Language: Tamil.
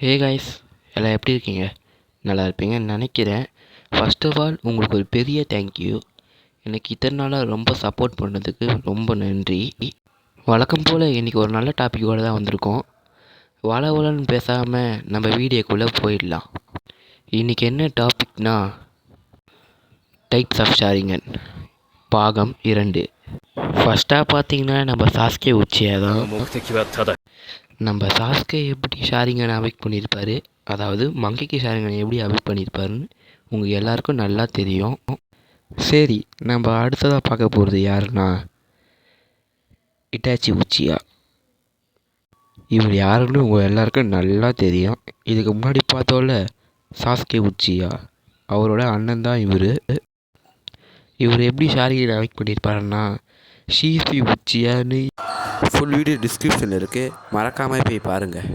ஹே காய்ஸ், எல்லாம் எப்படி இருக்கீங்க? நல்லா இருப்பீங்கன்னு நினைக்கிறேன். ஃபர்ஸ்ட் ஆஃப் ஆல் உங்களுக்கு ஒரு பெரிய தேங்க்யூ. எனக்கு இத்தனை நாளாக ரொம்ப சப்போர்ட் பண்ணதுக்கு ரொம்ப நன்றி. வழக்கம் போல் இன்றைக்கி ஒரு நல்ல டாப்பிக்கோடு தான் வந்திருக்கோம். வளன்னு பேசாமல் நம்ம வீடியோக்குள்ளே போயிடலாம். இன்றைக்கி என்ன டாபிக்னா டைப்ஸ் ஆஃப் ஷேரிங்கன் பாகம் 2. ஃபஸ்ட்டாக பார்த்தீங்கன்னா நம்ம சாஸ்கே உச்சியா தான். நம்ம சாஸ்கே எப்படி ஷேரிங்கனை அவாய்ட் பண்ணியிருப்பார், அதாவது மங்கைக்கு ஷேரிங்கனை எப்படி அவாய்ட் பண்ணியிருப்பாருன்னு உங்கள் எல்லாருக்கும் நல்லா தெரியும். சரி, நம்ம அடுத்ததாக பார்க்க போகிறது யாருன்னா இட்டாச்சி உச்சியா. இவர் யாருன்னு உங்கள் எல்லாருக்கும் நல்லா தெரியும். இதுக்கு முன்னாடி பார்த்தோம்ல சாஸ்கே உச்சியா, அவரோட அண்ணன் தான் இவர். இவர் எப்படி ஷேரிங்கனை அவாய்ட் பண்ணியிருப்பாருன்னா ஷீஃபி உச்சியான்னு ஃபுல் வீடியோ டிஸ்கிரிப்ஷனில் இருக்குது, மறக்காமல் போய் பாருங்கள்.